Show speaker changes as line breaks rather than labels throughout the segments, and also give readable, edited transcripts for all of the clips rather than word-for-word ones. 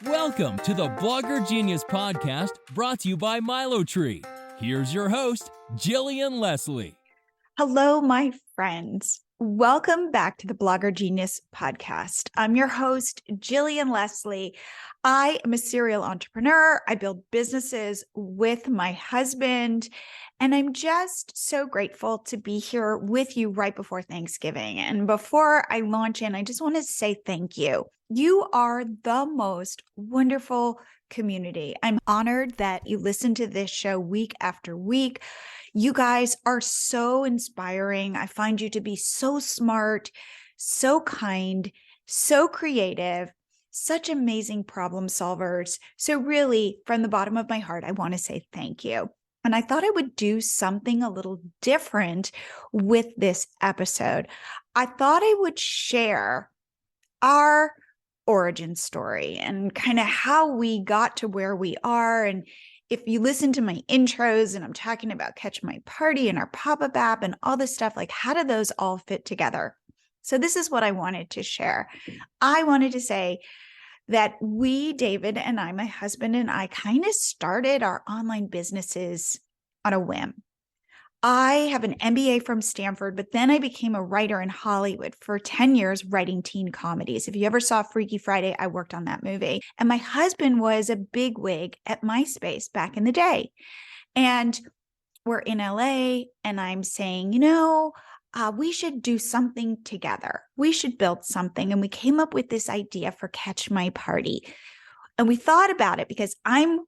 Welcome to the Blogger Genius Podcast, brought to you by MiloTree. Here's your host, Jillian Leslie.
Hello, my friends. Welcome back to the Blogger Genius Podcast. I'm your host, Jillian Leslie. I am a serial entrepreneur. I build businesses with my husband, and I'm just so grateful to be here with you right before Thanksgiving. And before I launch in, I just want to say thank you. You are the most wonderful community. I'm honored that you listen to this show week after week. You guys are so inspiring. I find you to be so smart, so kind, so creative, such amazing problem solvers. So really, from the bottom of my heart, I want to say thank you. And I thought I would do something a little different with this episode. I thought I would share our origin story and kind of how we got to where we are. And if you listen to my intros and I'm talking about Catch My Party and our pop-up app and all this stuff, like how do those all fit together? So this is what I wanted to share. I wanted to say that we, David and I, my husband and I, kind of started our online businesses on a whim. I have an MBA from Stanford, but then I became a writer in Hollywood for 10 years writing teen comedies. If you ever saw Freaky Friday, I worked on that movie. And my husband was a bigwig at MySpace back in the day. And we're in LA, and I'm saying, we should do something together. We should build something. And we came up with this idea for Catch My Party. And we thought about it because I'm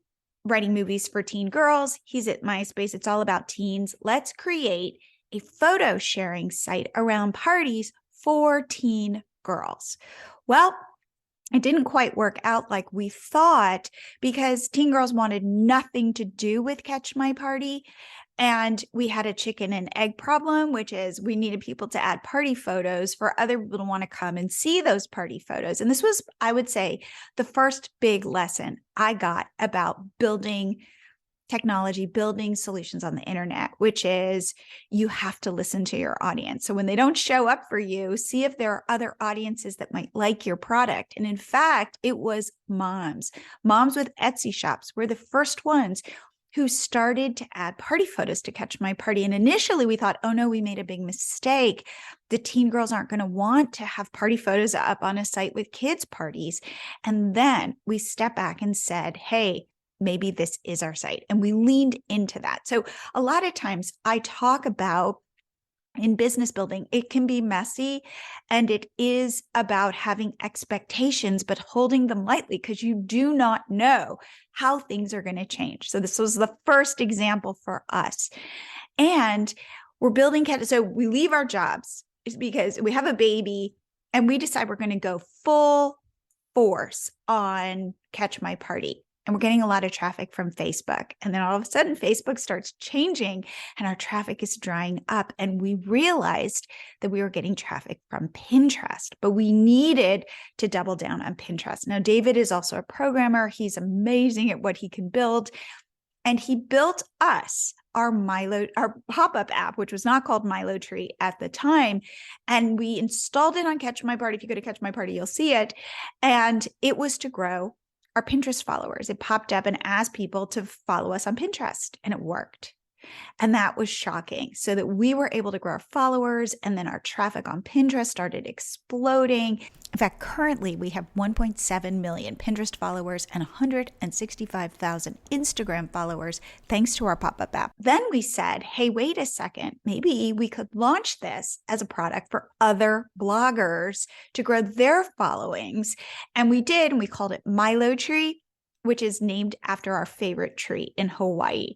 writing movies for teen girls. He's at MySpace. It's all about teens. Let's create a photo sharing site around parties for teen girls. Well, it didn't quite work out like we thought because teen girls wanted nothing to do with Catch My Party. And we had a chicken and egg problem, which is we needed people to add party photos for other people to want to come and see those party photos. And this was, I would say, the first big lesson I got about building technology, building solutions on the internet, which is you have to listen to your audience. So when they don't show up for you, see if there are other audiences that might like your product. And in fact, it was moms. Moms with Etsy shops were the first ones who started to add party photos to Catch My Party. And initially we thought, oh no, we made a big mistake. The teen girls aren't going to want to have party photos up on a site with kids' parties. And then we stepped back and said, hey, maybe this is our site. And we leaned into that. So a lot of times I talk about in business building, it can be messy and it is about having expectations, but holding them lightly because you do not know how things are going to change. So this was the first example for us. And we're building, so we leave our jobs because we have a baby and we decide we're going to go full force on Catch My Party. And we're getting a lot of traffic from Facebook. And then all of a sudden, Facebook starts changing and our traffic is drying up. And we realized that we were getting traffic from Pinterest, but we needed to double down on Pinterest. Now, David is also a programmer. He's amazing at what he can build. And he built us our pop-up app, which was not called MiloTree at the time. And we installed it on Catch My Party. If you go to Catch My Party, you'll see it. And it was to grow our Pinterest followers. It popped up and asked people to follow us on Pinterest, and it worked. And that was shocking. So that we were able to grow our followers, and then our traffic on Pinterest started exploding. In fact, currently we have 1.7 million Pinterest followers and 165,000 Instagram followers thanks to our pop-up app. Then we said, hey, wait a second, maybe we could launch this as a product for other bloggers to grow their followings. And we did, and we called it MiloTree, which is named after our favorite tree in Hawaii.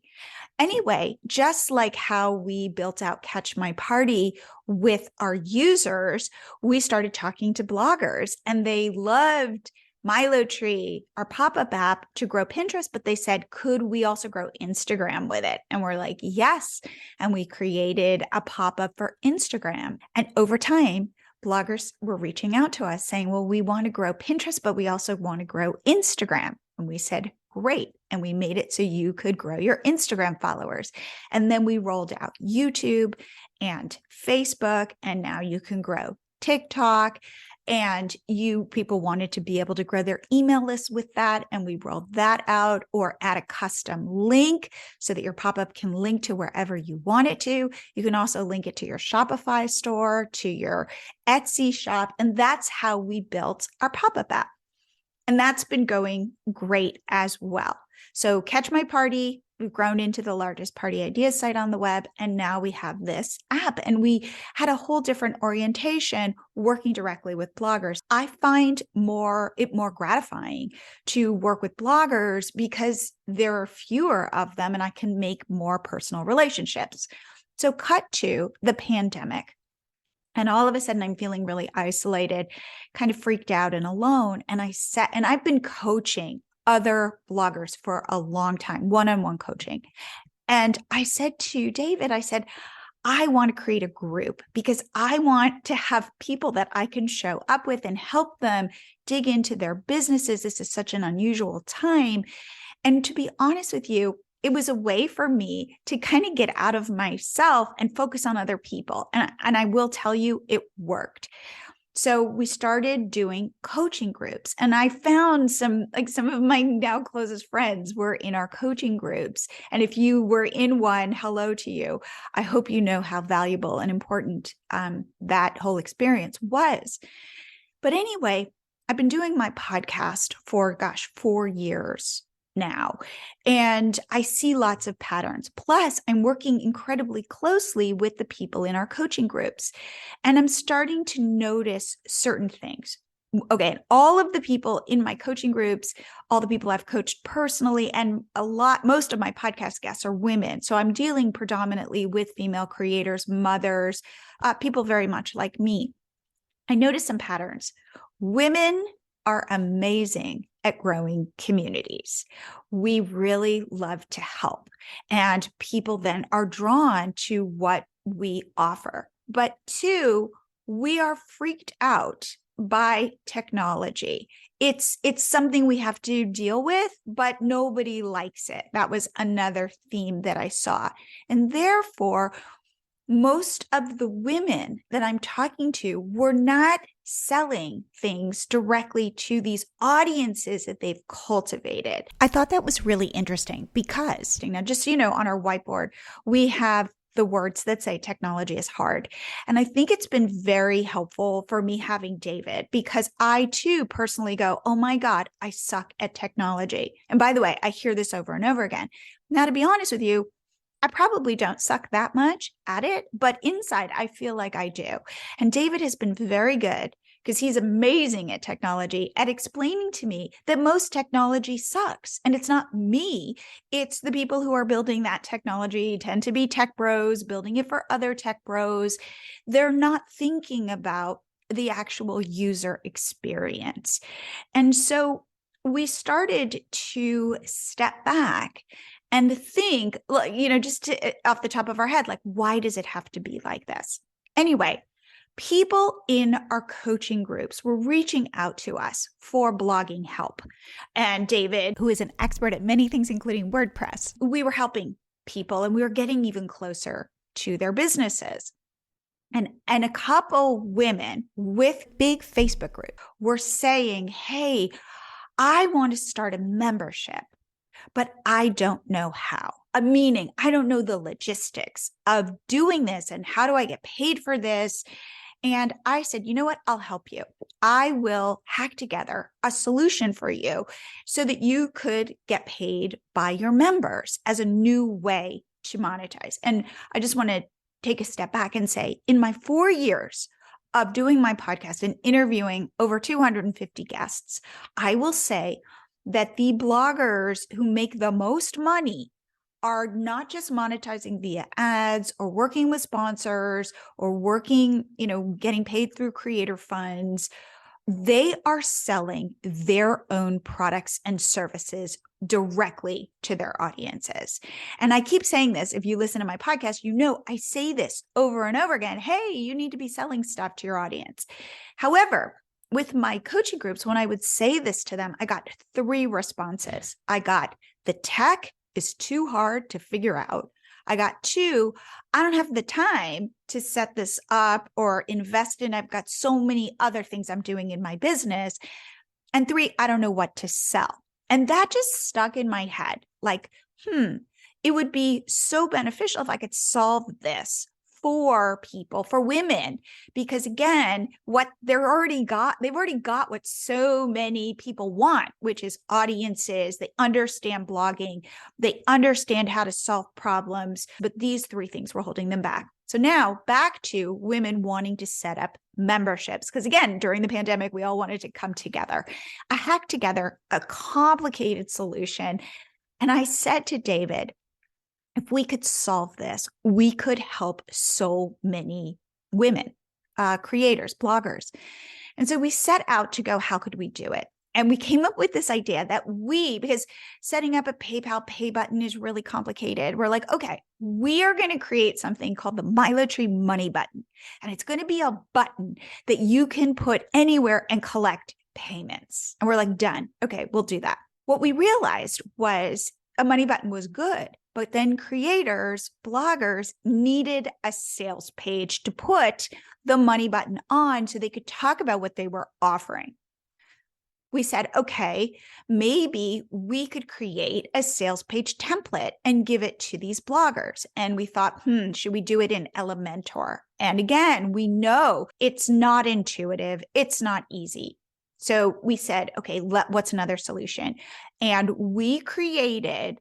Anyway, just like how we built out Catch My Party with our users, we started talking to bloggers and they loved MiloTree, our pop-up app, to grow Pinterest, but they said, could we also grow Instagram with it? And we're like, yes. And we created a pop-up for Instagram. And over time, bloggers were reaching out to us saying, well, we want to grow Pinterest, but we also want to grow Instagram. And we said, great. And we made it so you could grow your Instagram followers. And then we rolled out YouTube and Facebook, and now you can grow TikTok And people wanted to be able to grow their email list with that. And we rolled that out, or add a custom link so that your pop-up can link to wherever you want it to. You can also link it to your Shopify store, to your Etsy shop. And that's how we built our pop-up app. And that's been going great as well. So Catch My Party, we've grown into the largest party ideas site on the web. And now we have this app, and we had a whole different orientation working directly with bloggers. I find it more gratifying to work with bloggers because there are fewer of them and I can make more personal relationships. So cut to the pandemic. And all of a sudden, I'm feeling really isolated, kind of freaked out and alone. And I've been coaching other bloggers for a long time, one-on-one coaching. And I said to David, I want to create a group because I want to have people that I can show up with and help them dig into their businesses. This is such an unusual time. And to be honest with you, it was a way for me to kind of get out of myself and focus on other people. And I will tell you, it worked. So we started doing coaching groups, and I found some of my now closest friends were in our coaching groups. And if you were in one, hello to you. I hope you know how valuable and important that whole experience was. But anyway, I've been doing my podcast for 4 years now. And I see lots of patterns. Plus, I'm working incredibly closely with the people in our coaching groups. And I'm starting to notice certain things. Okay, all of the people in my coaching groups, all the people I've coached personally, and most of my podcast guests are women. So I'm dealing predominantly with female creators, mothers, people very much like me. I notice some patterns. Women are amazing at growing communities. We really love to help, and people then are drawn to what we offer. But 2, we are freaked out by technology. It's something we have to deal with, but nobody likes it. That was another theme that I saw. And therefore, most of the women that I'm talking to were not selling things directly to these audiences that they've cultivated. I thought that was really interesting because, now just so you know, on our whiteboard, we have the words that say technology is hard. And I think it's been very helpful for me having David, because I too personally go, oh my God, I suck at technology. And by the way, I hear this over and over again. Now, to be honest with you, I probably don't suck that much at it, but inside I feel like I do. And David has been very good, because he's amazing at technology, at explaining to me that most technology sucks. And it's not me. It's the people who are building that technology tend to be tech bros, building it for other tech bros. They're not thinking about the actual user experience. And so we started to step back and think, just off the top of our head, like, why does it have to be like this? Anyway, people in our coaching groups were reaching out to us for blogging help. And David, who is an expert at many things, including WordPress, we were helping people, and we were getting even closer to their businesses. And a couple women with big Facebook group were saying, hey, I want to start a membership, but I don't know how. Meaning, I don't know the logistics of doing this, and how do I get paid for this? And I said, you know what? I'll help you. I will hack together a solution for you so that you could get paid by your members as a new way to monetize. And I just want to take a step back and say, in my 4 years of doing my podcast and interviewing over 250 guests, I will say that the bloggers who make the most money are not just monetizing via ads or working with sponsors or working, getting paid through creator funds. They are selling their own products and services directly to their audiences. And I keep saying this. If you listen to my podcast, I say this over and over again. Hey, you need to be selling stuff to your audience. However, with my coaching groups, when I would say this to them, I got 3 responses. I got, the tech is too hard to figure out. I got 2, I don't have the time to set this up or invest in. I've got so many other things I'm doing in my business. And 3, I don't know what to sell. And that just stuck in my head. Like, it would be so beneficial if I could solve this for people, for women, because again, they've already got what so many people want, which is audiences. They understand blogging. They understand how to solve problems, but these 3 things were holding them back. So now back to women wanting to set up memberships. Because again, during the pandemic, we all wanted to come together. I hacked together a complicated solution. And I said to David, if we could solve this, we could help so many women, creators, bloggers. And so we set out to go, how could we do it? And we came up with this idea that because setting up a PayPal pay button is really complicated. We're like, okay, we are going to create something called the MiloTree money button. And it's going to be a button that you can put anywhere and collect payments. And we're like, done. Okay, we'll do that. What we realized was a money button was good, but then creators, bloggers needed a sales page to put the money button on so they could talk about what they were offering. We said, okay, maybe we could create a sales page template and give it to these bloggers. And we thought, should we do it in Elementor? And again, we know it's not intuitive. It's not easy. So we said, okay, what's another solution? And we created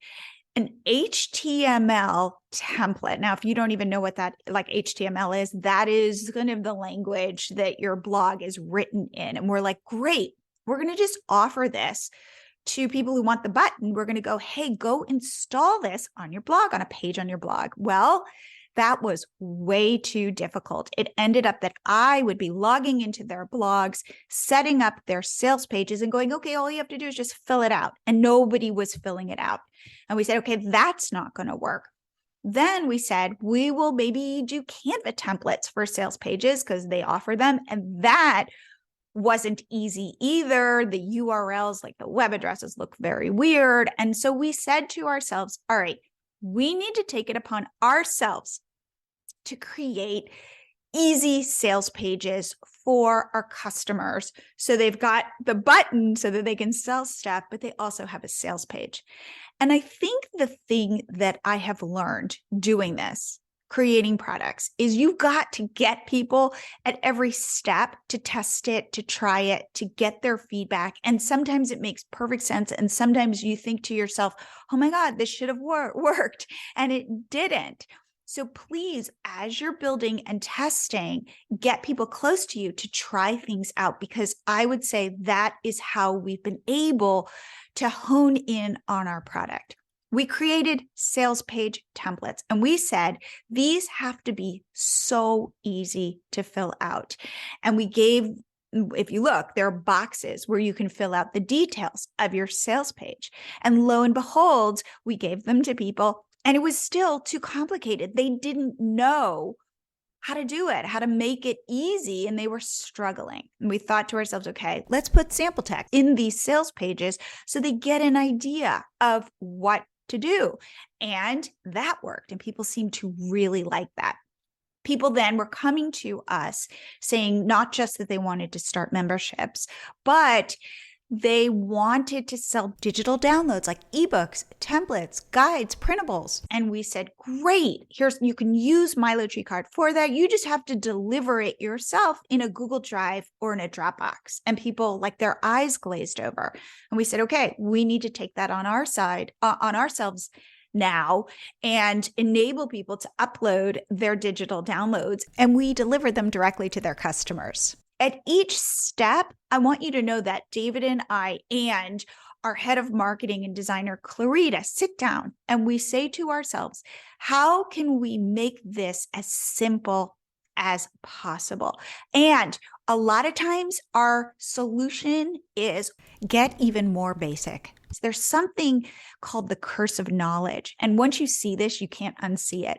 an HTML template. Now, if you don't even know what that like HTML is, that is kind of the language that your blog is written in. And we're like, great, we're going to just offer this to people who want the button. We're going to go, hey, go install this on your blog, on a page on your blog. Well, that was way too difficult. It ended up that I would be logging into their blogs, setting up their sales pages and going, okay, all you have to do is just fill it out. And nobody was filling it out. And we said, okay, that's not going to work. Then we said, we will maybe do Canva templates for sales pages because they offer them. And that wasn't easy either. The URLs, like the web addresses, look very weird. And so we said to ourselves, all right, we need to take it upon ourselves to create easy sales pages for our customers. So they've got the button so that they can sell stuff, but they also have a sales page. And I think the thing that I have learned doing this, creating products, is you've got to get people at every step to test it, to try it, to get their feedback. And sometimes it makes perfect sense. And sometimes you think to yourself, oh my God, this should have worked. And it didn't. So please, as you're building and testing, get people close to you to try things out, because I would say that is how we've been able to hone in on our product. We created sales page templates and we said, these have to be so easy to fill out. And we gave, if you look, there are boxes where you can fill out the details of your sales page. And lo and behold, we gave them to people and it was still too complicated. They didn't know how to do it, how to make it easy, and they were struggling. And we thought to ourselves, okay, let's put sample text in these sales pages so they get an idea of what to do. And that worked. And people seemed to really like that. People then were coming to us saying not just that they wanted to start memberships, but they wanted to sell digital downloads like ebooks, templates, guides, printables. And we said, great, you can use MiloTreeCart for that. You just have to deliver it yourself in a Google Drive or in a Dropbox. And people, like, their eyes glazed over. And we said, okay, we need to take that on our side, on ourselves now, and enable people to upload their digital downloads. And we deliver them directly to their customers. At each step, I want you to know that David and I and our head of marketing and designer, Clarita, sit down and we say to ourselves, how can we make this as simple as possible? And a lot of times our solution is get even more basic. There's something called the curse of knowledge. And once you see this, you can't unsee it.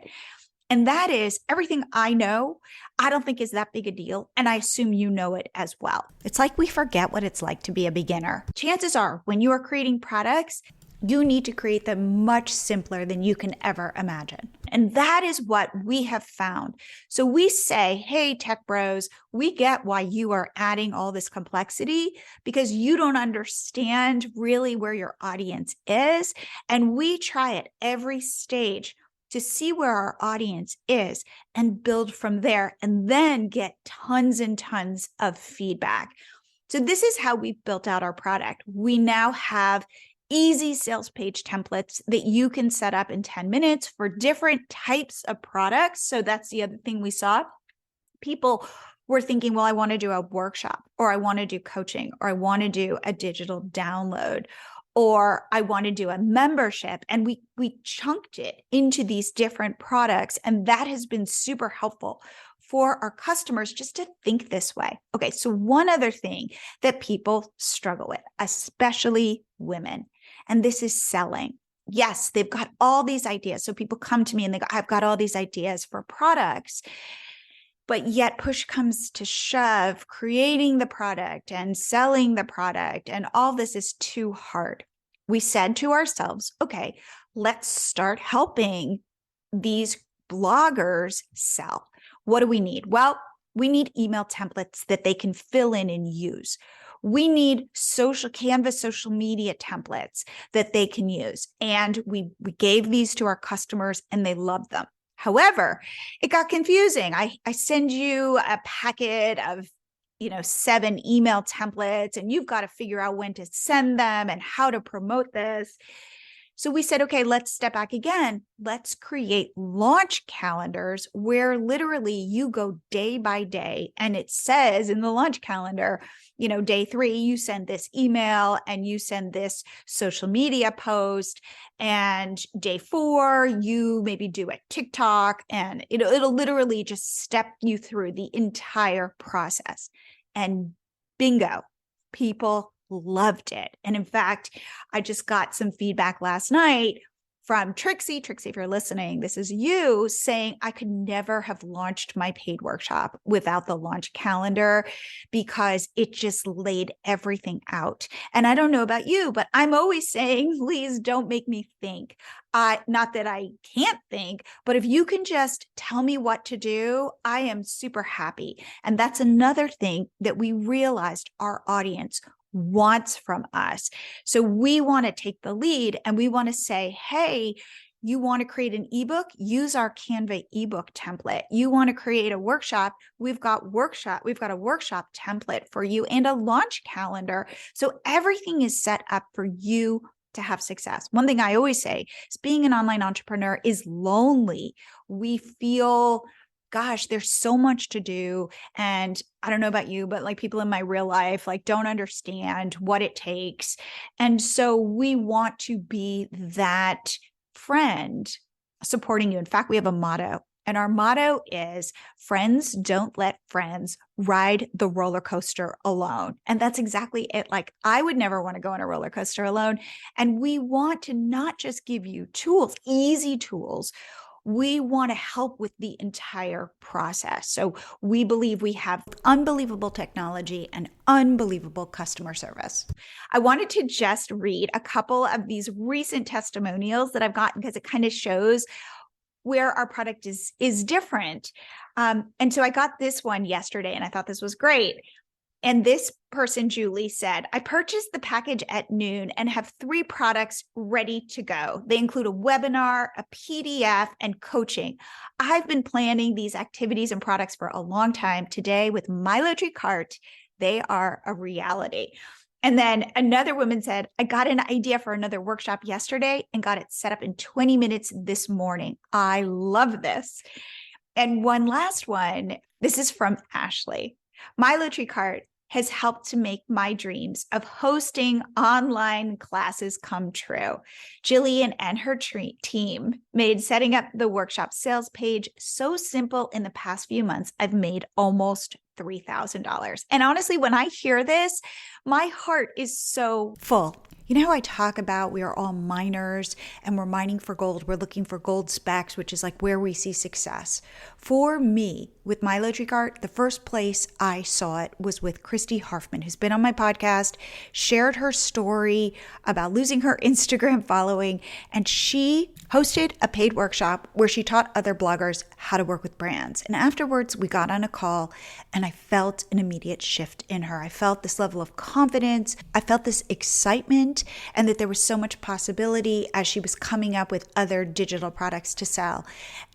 And that is everything I know, I don't think is that big a deal. And I assume you know it as well. It's like we forget what it's like to be a beginner. Chances are when you are creating products, You need to create them much simpler than you can ever imagine. And that is what we have found. So we say, hey, tech bros, we get why you are adding all this complexity because you don't understand really where your audience is. And we try at every stage to see where our audience is and build from there, and then get tons and tons of feedback. So this is how we've built out our product. We now have easy sales page templates that you can set up in 10 minutes for different types of products. So that's the other thing we saw. People were thinking, well, I want to do a workshop, or I want to do coaching, or I want to do a digital download, or I want to do a membership. And we chunked it into these different products. And that has been super helpful for our customers just to think this way. Okay, so one other thing that people struggle with, especially women, and this is selling. Yes, they've got all these ideas. So people come to me and they go, I've got all these ideas for products, but yet push comes to shove, creating the product and selling the product, and all this is too hard. We said to ourselves, okay, let's start helping these bloggers sell. What do we need? Well, we need email templates that they can fill in and use. We need Canvas social media templates that they can use. And we gave these to our customers and they loved them. However, it got confusing. I send you a packet of 7 email templates, and you've got to figure out when to send them and how to promote this. So we said, okay, let's step back again. Let's create launch calendars where literally you go day by day, and it says in the launch calendar, day 3, you send this email and you send this social media post, and day 4, you maybe do a TikTok, and it'll literally just step you through the entire process. And bingo, people loved it. And in fact, I just got some feedback last night from Trixie. Trixie, if you're listening, this is you saying, I could never have launched my paid workshop without the launch calendar because it just laid everything out. And I don't know about you, but I'm always saying, please don't make me think. Not that I can't think, but if you can just tell me what to do, I am super happy. And that's another thing that we realized our audience wants from us. So we want to take the lead and we want to say, hey, you want to create an ebook? Use our Canva ebook template. You want to create a workshop? We've got a workshop template for you and a launch calendar. So everything is set up for you to have success. One thing I always say is being an online entrepreneur is lonely. We feel, gosh, there's so much to do. And I don't know about you, but like people in my real life, like don't understand what it takes. And so we want to be that friend supporting you. In fact, we have a motto, and our motto is friends don't let friends ride the roller coaster alone. And that's exactly it. Like I would never want to go on a roller coaster alone. And we want to not just give you tools, easy tools. We want to help with the entire process. So we believe we have unbelievable technology and unbelievable customer service. I wanted to just read a couple of these recent testimonials that I've gotten because it kind of shows where our product is different. And so I got this one yesterday and I thought this was great. And this person, Julie, said, I purchased the package at noon and have 3 products ready to go. They include a webinar, a PDF, and coaching. I've been planning these activities and products for a long time. Today, with MiloTreeCart, they are a reality. And then another woman said, I got an idea for another workshop yesterday and got it set up in 20 minutes this morning. I love this. And one last one, this is from Ashley. MiloTreeCart has helped to make my dreams of hosting online classes come true. Jillian and her team made setting up the workshop sales page so simple. In the past few months, I've made almost $3,000. And honestly, when I hear this, my heart is so full. You know how I talk about we are all miners and we're mining for gold. We're looking for gold specs, which is like where we see success. For me, with MiloTreeCart, the first place I saw it was with Cristy Harfmann, who's been on my podcast, shared her story about losing her Instagram following, and she hosted a paid workshop where she taught other bloggers how to work with brands. And afterwards, we got on a call and I felt an immediate shift in her. I felt this level of confidence. I felt this excitement and that there was so much possibility as she was coming up with other digital products to sell.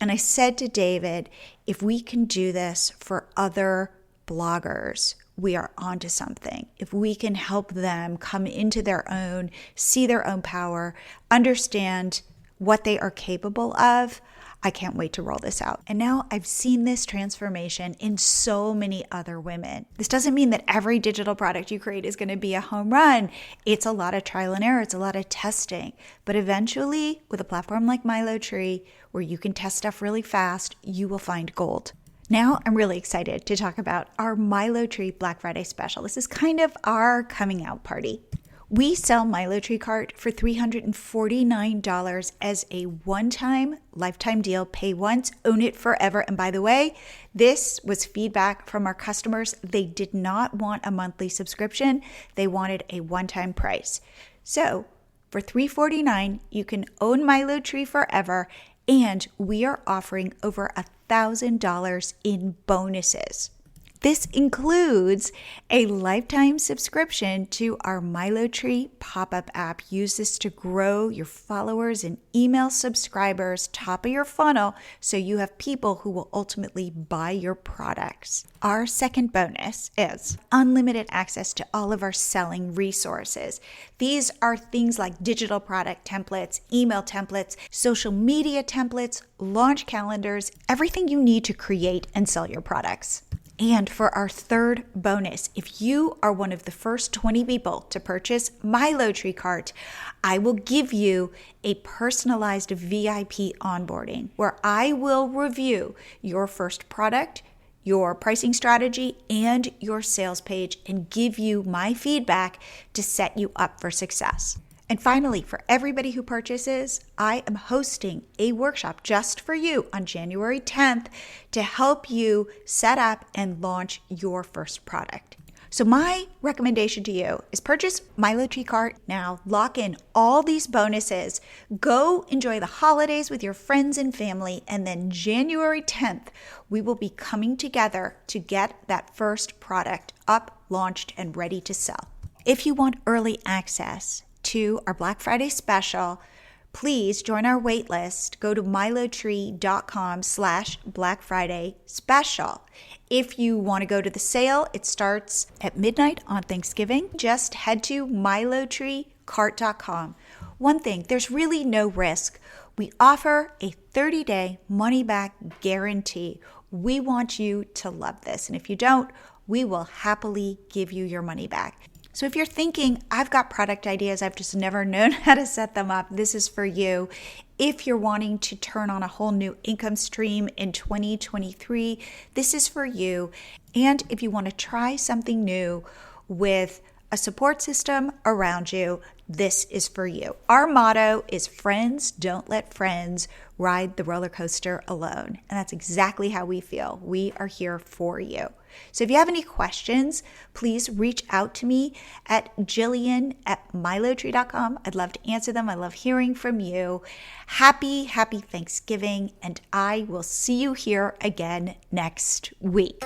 And I said to David, if we can do this for other bloggers, we are onto something. If we can help them come into their own, see their own power, understand what they are capable of, I can't wait to roll this out. And now I've seen this transformation in so many other women. This doesn't mean that every digital product you create is going to be a home run. It's a lot of trial and error. It's a lot of testing. But eventually, with a platform like MiloTree, where you can test stuff really fast, you will find gold. Now I'm really excited to talk about our MiloTree Black Friday special. This is kind of our coming out party. We sell MiloTreeCart for $349 as a one-time lifetime deal. Pay once, own it forever. And by the way, this was feedback from our customers. They did not want a monthly subscription. They wanted a one-time price. So for $349, you can own MiloTree forever, and we are offering over $1,000 in bonuses. This includes a lifetime subscription to our MiloTree Pop-Up App. Use this to grow your followers and email subscribers, top of your funnel, so you have people who will ultimately buy your products. Our second bonus is unlimited access to all of our selling resources. These are things like digital product templates, email templates, social media templates, launch calendars, everything you need to create and sell your products. And for our third bonus, if you are one of the first 20 people to purchase MiloTreeCart, I will give you a personalized VIP onboarding where I will review your first product, your pricing strategy, and your sales page and give you my feedback to set you up for success. And finally, for everybody who purchases, I am hosting a workshop just for you on January 10th to help you set up and launch your first product. So my recommendation to you is purchase MiloTreeCart now, lock in all these bonuses, go enjoy the holidays with your friends and family, and then January 10th, we will be coming together to get that first product up, launched, and ready to sell. If you want early access to our Black Friday special, please join our wait list. Go to milotree.com/Black Friday special. If you want to go to the sale, it starts at midnight on Thanksgiving. Just head to MiloTreeCart.com. One thing, there's really no risk. We offer a 30-day money-back guarantee. We want you to love this. And if you don't, we will happily give you your money back. So if you're thinking, I've got product ideas, I've just never known how to set them up, this is for you. If you're wanting to turn on a whole new income stream in 2023, this is for you. And if you want to try something new with a support system around you, this is for you. Our motto is friends don't let friends ride the roller coaster alone. And that's exactly how we feel. We are here for you. So if you have any questions, please reach out to me at Jillian@milotree.com. I'd love to answer them. I love hearing from you. Happy Thanksgiving, and I will see you here again next week.